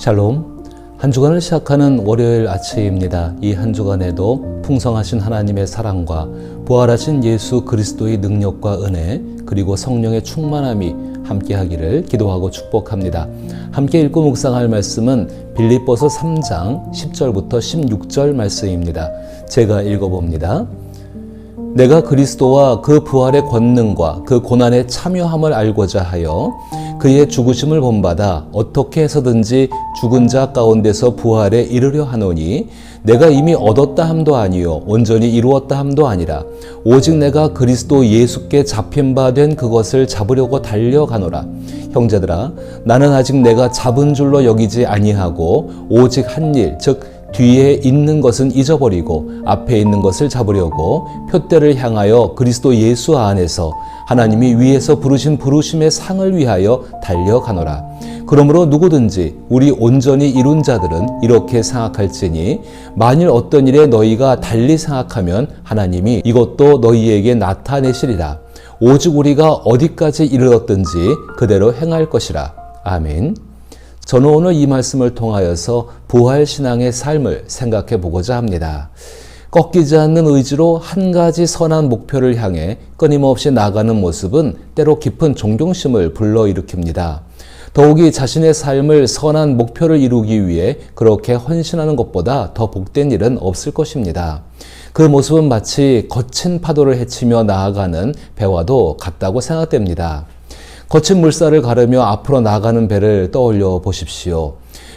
샬롬. 한 주간을 시작하는 월요일 아침입니다. 이 한 주간에도 풍성하신 하나님의 사랑과 부활하신 예수 그리스도의 능력과 은혜 그리고 성령의 충만함이 함께하기를 기도하고 축복합니다. 함께 읽고 묵상할 말씀은 빌립보서 3장 10절부터 16절 말씀입니다. 제가 읽어봅니다. 내가 그리스도와 그 부활의 권능과 그 고난의 참여함을 알고자 하여 그의 죽으심을 본받아 어떻게 해서든지 죽은 자 가운데서 부활에 이르려 하노니 내가 이미 얻었다 함도 아니요 온전히 이루었다 함도 아니라 오직 내가 그리스도 예수께 잡힌 바 된 그것을 잡으려고 달려가노라. 형제들아, 나는 아직 내가 잡은 줄로 여기지 아니하고 오직 한 일, 즉 뒤에 있는 것은 잊어버리고 앞에 있는 것을 잡으려고 표대를 향하여 그리스도 예수 안에서 하나님이 위에서 부르신 부르심의 상을 위하여 달려가노라. 그러므로 누구든지 우리 온전히 이룬 자들은 이렇게 생각할지니 만일 어떤 일에 너희가 달리 생각하면 하나님이 이것도 너희에게 나타내시리라. 오직 우리가 어디까지 이르렀든지 그대로 행할 것이라. 아멘. 저는 오늘 이 말씀을 통하여서 부활신앙의 삶을 생각해 보고자 합니다. 꺾이지 않는 의지로 한 가지 선한 목표를 향해 끊임없이 나아가는 모습은 때로 깊은 존경심을 불러일으킵니다. 더욱이 자신의 삶을 선한 목표를 이루기 위해 그렇게 헌신하는 것보다 더 복된 일은 없을 것입니다. 그 모습은 마치 거친 파도를 헤치며 나아가는 배와도 같다고 생각됩니다. 거친 물살을 가르며 앞으로 나가는 배를 떠올려 보십시오.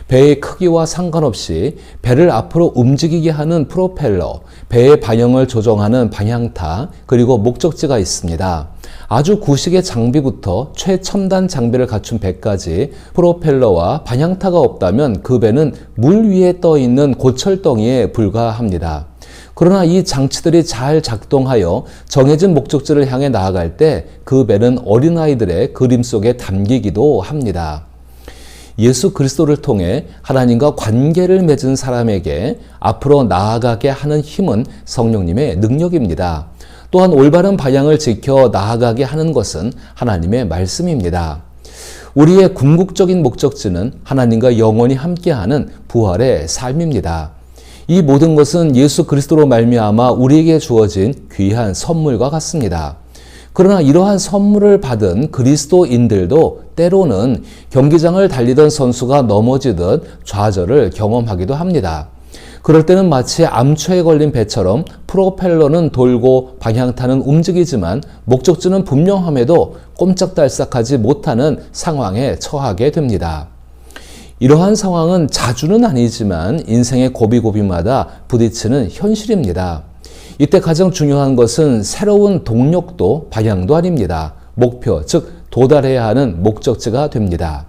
배의 크기와 상관없이 배를 앞으로 움직이게 하는 프로펠러, 배의 방향을 조정하는 방향타, 그리고 목적지가 있습니다. 아주 구식의 장비부터 최첨단 장비를 갖춘 배까지 프로펠러와 방향타가 없다면 그 배는 물 위에 떠 있는 고철덩이에 불과합니다. 그러나 이 장치들이 잘 작동하여 정해진 목적지를 향해 나아갈 때 그 배는 어린아이들의 그림 속에 담기기도 합니다. 예수 그리스도를 통해 하나님과 관계를 맺은 사람에게 앞으로 나아가게 하는 힘은 성령님의 능력입니다. 또한 올바른 방향을 지켜 나아가게 하는 것은 하나님의 말씀입니다. 우리의 궁극적인 목적지는 하나님과 영원히 함께하는 부활의 삶입니다. 이 모든 것은 예수 그리스도로 말미암아 우리에게 주어진 귀한 선물과 같습니다. 그러나 이러한 선물을 받은 그리스도인들도 때로는 경기장을 달리던 선수가 넘어지듯 좌절을 경험하기도 합니다. 그럴 때는 마치 암초에 걸린 배처럼 프로펠러는 돌고 방향타는 움직이지만 목적지는 분명함에도 꼼짝달싹하지 못하는 상황에 처하게 됩니다. 이러한 상황은 자주는 아니지만 인생의 고비고비마다 부딪히는 현실입니다. 이때 가장 중요한 것은 새로운 동력도 방향도 아닙니다. 목표, 즉 도달해야 하는 목적지가 됩니다.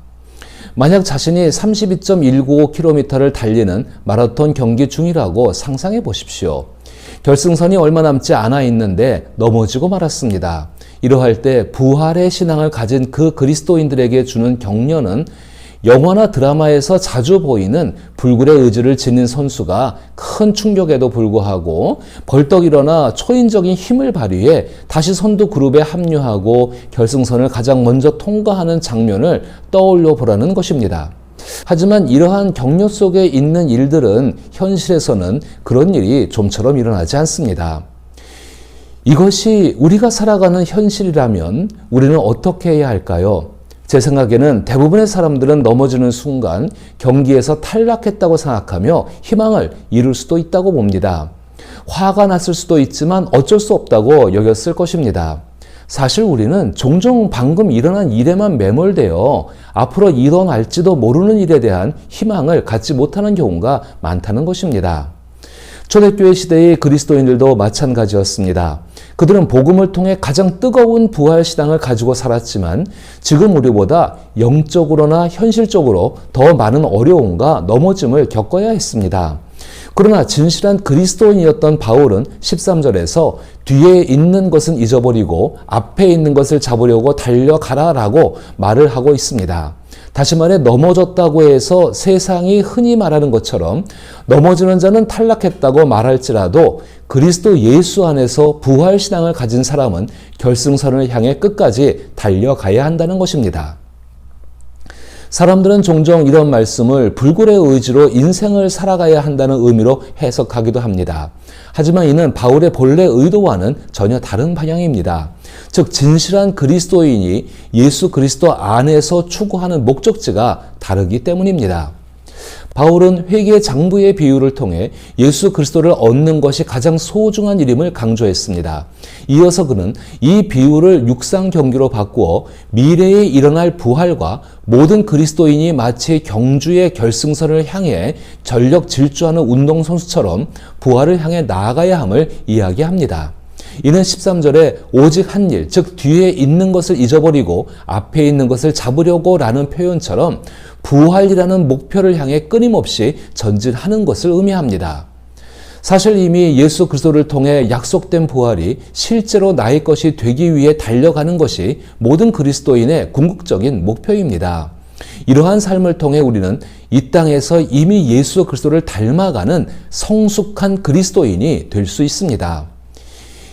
만약 자신이 32.195km를 달리는 마라톤 경기 중이라고 상상해 보십시오. 결승선이 얼마 남지 않아 있는데 넘어지고 말았습니다. 이러할 때 부활의 신앙을 가진 그 그리스도인들에게 주는 격려는 영화나 드라마에서 자주 보이는 불굴의 의지를 지닌 선수가 큰 충격에도 불구하고 벌떡 일어나 초인적인 힘을 발휘해 다시 선두 그룹에 합류하고 결승선을 가장 먼저 통과하는 장면을 떠올려 보라는 것입니다. 하지만 이러한 격려 속에 있는 일들은 현실에서는 그런 일이 좀처럼 일어나지 않습니다. 이것이 우리가 살아가는 현실이라면 우리는 어떻게 해야 할까요? 제 생각에는 대부분의 사람들은 넘어지는 순간 경기에서 탈락했다고 생각하며 희망을 잃을 수도 있다고 봅니다. 화가 났을 수도 있지만 어쩔 수 없다고 여겼을 것입니다. 사실 우리는 종종 방금 일어난 일에만 매몰되어 앞으로 일어날지도 모르는 일에 대한 희망을 갖지 못하는 경우가 많다는 것입니다. 초대교회 시대의 그리스도인들도 마찬가지였습니다. 그들은 복음을 통해 가장 뜨거운 부활신앙을 가지고 살았지만 지금 우리보다 영적으로나 현실적으로 더 많은 어려움과 넘어짐을 겪어야 했습니다. 그러나 진실한 그리스도인이었던 바울은 13절에서 뒤에 있는 것은 잊어버리고 앞에 있는 것을 잡으려고 달려가라라고 말을 하고 있습니다. 다시 말해 넘어졌다고 해서 세상이 흔히 말하는 것처럼 넘어지는 자는 탈락했다고 말할지라도 그리스도 예수 안에서 부활신앙을 가진 사람은 결승선을 향해 끝까지 달려가야 한다는 것입니다. 사람들은 종종 이런 말씀을 불굴의 의지로 인생을 살아가야 한다는 의미로 해석하기도 합니다. 하지만 이는 바울의 본래 의도와는 전혀 다른 방향입니다. 즉 진실한 그리스도인이 예수 그리스도 안에서 추구하는 목적지가 다르기 때문입니다. 바울은 회개 장부의 비유를 통해 예수 그리스도를 얻는 것이 가장 소중한 일임을 강조했습니다. 이어서 그는 이 비유를 육상 경기로 바꾸어 미래에 일어날 부활과 모든 그리스도인이 마치 경주의 결승선을 향해 전력 질주하는 운동선수처럼 부활을 향해 나아가야 함을 이야기합니다. 이는 13절에 오직 한 일, 즉 뒤에 있는 것을 잊어버리고 앞에 있는 것을 잡으려고 라는 표현처럼 부활이라는 목표를 향해 끊임없이 전진하는 것을 의미합니다. 사실 이미 예수 그리스도를 통해 약속된 부활이 실제로 나의 것이 되기 위해 달려가는 것이 모든 그리스도인의 궁극적인 목표입니다. 이러한 삶을 통해 우리는 이 땅에서 이미 예수 그리스도를 닮아가는 성숙한 그리스도인이 될 수 있습니다.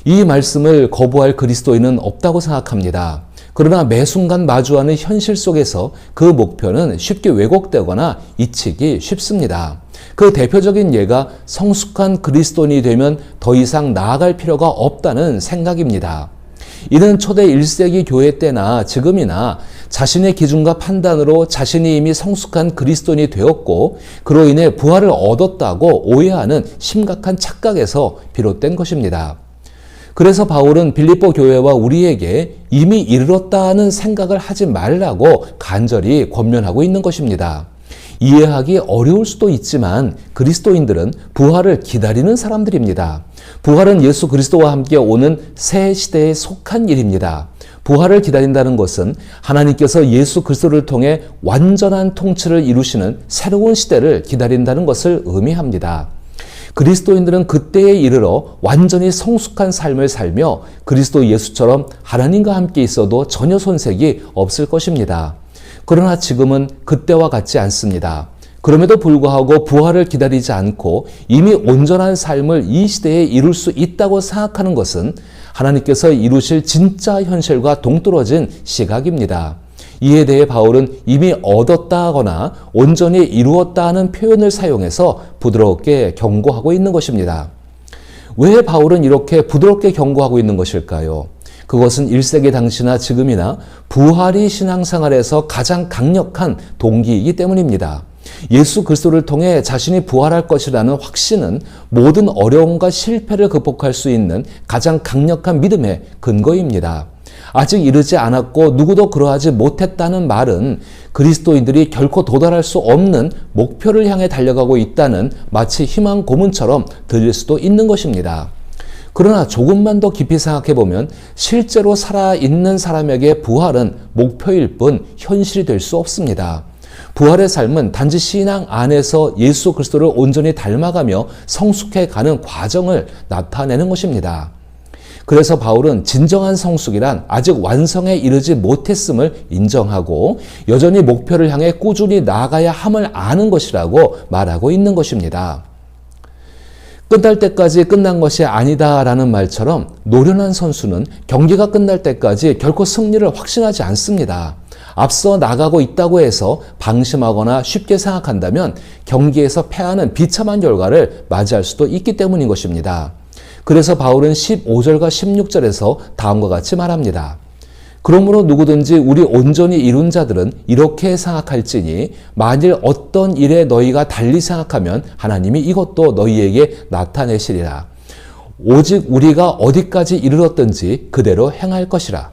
이 말씀을 거부할 그리스도인은 없다고 생각합니다. 그러나 매 순간 마주하는 현실 속에서 그 목표는 쉽게 왜곡되거나 잊히기 쉽습니다. 그 대표적인 예가 성숙한 그리스도인이 되면 더 이상 나아갈 필요가 없다는 생각입니다. 이는 초대 1세기 교회 때나 지금이나 자신의 기준과 판단으로 자신이 이미 성숙한 그리스도인이 되었고 그로 인해 부활을 얻었다고 오해하는 심각한 착각에서 비롯된 것입니다. 그래서 바울은 빌립보 교회와 우리에게 이미 이르렀다는 생각을 하지 말라고 간절히 권면하고 있는 것입니다. 이해하기 어려울 수도 있지만 그리스도인들은 부활을 기다리는 사람들입니다. 부활은 예수 그리스도와 함께 오는 새 시대에 속한 일입니다. 부활을 기다린다는 것은 하나님께서 예수 그리스도를 통해 완전한 통치를 이루시는 새로운 시대를 기다린다는 것을 의미합니다. 그리스도인들은 그때에 이르러 완전히 성숙한 삶을 살며 그리스도 예수처럼 하나님과 함께 있어도 전혀 손색이 없을 것입니다. 그러나 지금은 그때와 같지 않습니다. 그럼에도 불구하고 부활을 기다리지 않고 이미 온전한 삶을 이 시대에 이룰 수 있다고 생각하는 것은 하나님께서 이루실 진짜 현실과 동떨어진 시각입니다. 이에 대해 바울은 이미 얻었다 하거나 온전히 이루었다 하는 표현을 사용해서 부드럽게 경고하고 있는 것입니다. 왜 바울은 이렇게 부드럽게 경고하고 있는 것일까요? 그것은 1세기 당시나 지금이나 부활이 신앙생활에서 가장 강력한 동기이기 때문입니다. 예수 그리스도를 통해 자신이 부활할 것이라는 확신은 모든 어려움과 실패를 극복할 수 있는 가장 강력한 믿음의 근거입니다. 아직 이르지 않았고 누구도 그러하지 못했다는 말은 그리스도인들이 결코 도달할 수 없는 목표를 향해 달려가고 있다는 마치 희망 고문처럼 들릴 수도 있는 것입니다. 그러나 조금만 더 깊이 생각해보면 실제로 살아있는 사람에게 부활은 목표일 뿐 현실이 될 수 없습니다. 부활의 삶은 단지 신앙 안에서 예수 그리스도를 온전히 닮아가며 성숙해가는 과정을 나타내는 것입니다. 그래서 바울은 진정한 성숙이란 아직 완성에 이르지 못했음을 인정하고 여전히 목표를 향해 꾸준히 나아가야 함을 아는 것이라고 말하고 있는 것입니다. 끝날 때까지 끝난 것이 아니다라는 말처럼 노련한 선수는 경기가 끝날 때까지 결코 승리를 확신하지 않습니다. 앞서 나가고 있다고 해서 방심하거나 쉽게 생각한다면 경기에서 패하는 비참한 결과를 맞이할 수도 있기 때문인 것입니다. 그래서 바울은 15절과 16절에서 다음과 같이 말합니다. 그러므로 누구든지 우리 온전히 이룬 자들은 이렇게 생각할지니 만일 어떤 일에 너희가 달리 생각하면 하나님이 이것도 너희에게 나타내시리라. 오직 우리가 어디까지 이르렀든지 그대로 행할 것이라.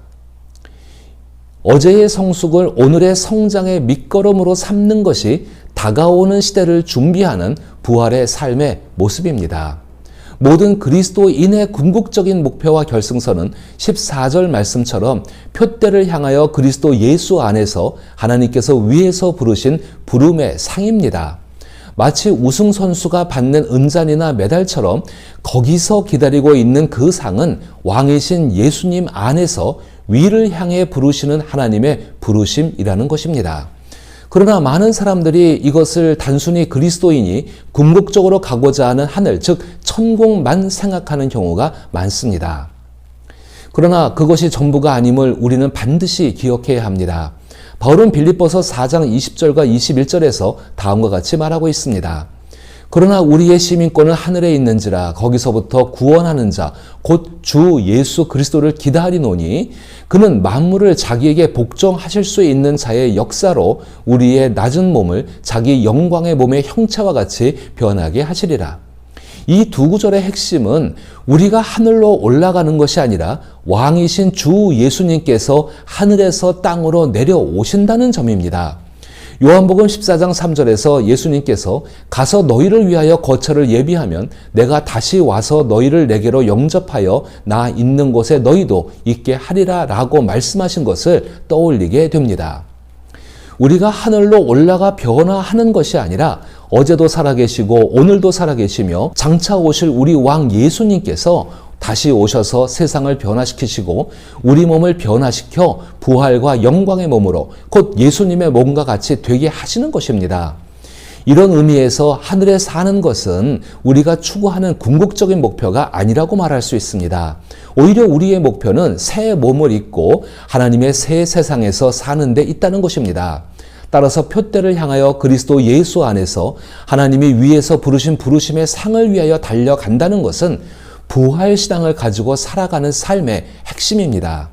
어제의 성숙을 오늘의 성장의 밑거름으로 삼는 것이 다가오는 시대를 준비하는 부활의 삶의 모습입니다. 모든 그리스도인의 궁극적인 목표와 결승선은 14절 말씀처럼 표대를 향하여 그리스도 예수 안에서 하나님께서 위에서 부르신 부름의 상입니다. 마치 우승선수가 받는 은잔이나 메달처럼 거기서 기다리고 있는 그 상은 왕이신 예수님 안에서 위를 향해 부르시는 하나님의 부르심이라는 것입니다. 그러나 많은 사람들이 이것을 단순히 그리스도인이 궁극적으로 가고자 하는 하늘, 즉 천국만 생각하는 경우가 많습니다. 그러나 그것이 전부가 아님을 우리는 반드시 기억해야 합니다. 바울은 빌립보서 4장 20절과 21절에서 다음과 같이 말하고 있습니다. 그러나 우리의 시민권은 하늘에 있는지라 거기서부터 구원하는 자 곧 주 예수 그리스도를 기다리노니 그는 만물을 자기에게 복종하실 수 있는 자의 역사로 우리의 낮은 몸을 자기 영광의 몸의 형체와 같이 변하게 하시리라. 이 두 구절의 핵심은 우리가 하늘로 올라가는 것이 아니라 왕이신 주 예수님께서 하늘에서 땅으로 내려오신다는 점입니다. 요한복음 14장 3절에서 예수님께서 가서 너희를 위하여 거처를 예비하면 내가 다시 와서 너희를 내게로 영접하여 나 있는 곳에 너희도 있게 하리라 라고 말씀하신 것을 떠올리게 됩니다. 우리가 하늘로 올라가 변화하는 것이 아니라 어제도 살아계시고 오늘도 살아계시며 장차 오실 우리 왕 예수님께서 다시 오셔서 세상을 변화시키시고 우리 몸을 변화시켜 부활과 영광의 몸으로 곧 예수님의 몸과 같이 되게 하시는 것입니다. 이런 의미에서 하늘에 사는 것은 우리가 추구하는 궁극적인 목표가 아니라고 말할 수 있습니다. 오히려 우리의 목표는 새 몸을 입고 하나님의 새 세상에서 사는 데 있다는 것입니다. 따라서 표대를 향하여 그리스도 예수 안에서 하나님이 위에서 부르신 부르심의 상을 위하여 달려간다는 것은 부활신앙을 가지고 살아가는 삶의 핵심입니다.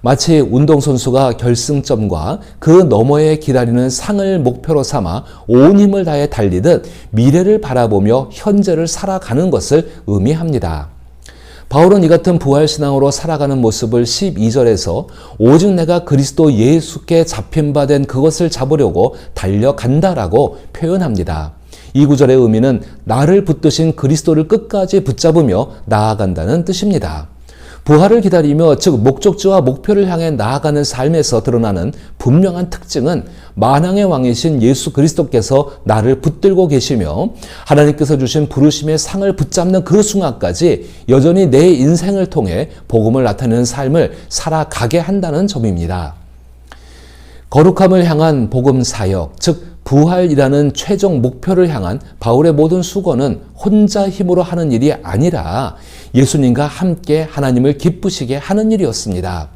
마치 운동선수가 결승점과 그 너머에 기다리는 상을 목표로 삼아 온 힘을 다해 달리듯 미래를 바라보며 현재를 살아가는 것을 의미합니다. 바울은 이 같은 부활신앙으로 살아가는 모습을 12절에서 오직 내가 그리스도 예수께 잡힌 바 된 그것을 잡으려고 달려간다라고 표현합니다. 이 구절의 의미는 나를 붙드신 그리스도를 끝까지 붙잡으며 나아간다는 뜻입니다. 부활을 기다리며 즉 목적지와 목표를 향해 나아가는 삶에서 드러나는 분명한 특징은 만왕의 왕이신 예수 그리스도께서 나를 붙들고 계시며 하나님께서 주신 부르심의 상을 붙잡는 그 순간까지 여전히 내 인생을 통해 복음을 나타내는 삶을 살아가게 한다는 점입니다. 거룩함을 향한 복음 사역, 즉 부활이라는 최종 목표를 향한 바울의 모든 수고는 혼자 힘으로 하는 일이 아니라 예수님과 함께 하나님을 기쁘시게 하는 일이었습니다.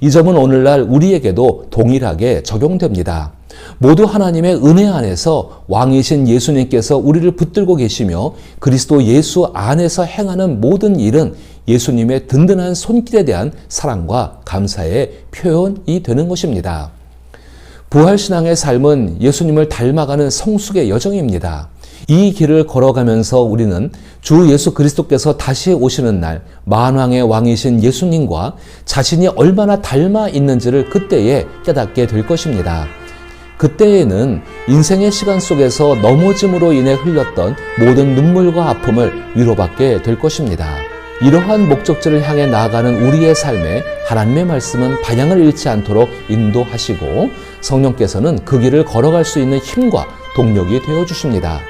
이 점은 오늘날 우리에게도 동일하게 적용됩니다. 모두 하나님의 은혜 안에서 왕이신 예수님께서 우리를 붙들고 계시며 그리스도 예수 안에서 행하는 모든 일은 예수님의 든든한 손길에 대한 사랑과 감사의 표현이 되는 것입니다. 부활신앙의 삶은 예수님을 닮아가는 성숙의 여정입니다. 이 길을 걸어가면서 우리는 주 예수 그리스도께서 다시 오시는 날 만왕의 왕이신 예수님과 자신이 얼마나 닮아 있는지를 그때에 깨닫게 될 것입니다. 그때에는 인생의 시간 속에서 넘어짐으로 인해 흘렸던 모든 눈물과 아픔을 위로받게 될 것입니다. 이러한 목적지를 향해 나아가는 우리의 삶에 하나님의 말씀은 방향을 잃지 않도록 인도하시고 성령께서는 그 길을 걸어갈 수 있는 힘과 동력이 되어주십니다.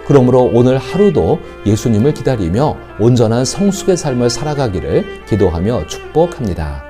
그러므로 오늘 하루도 예수님을 기다리며 온전한 성숙의 삶을 살아가기를 기도하며 축복합니다.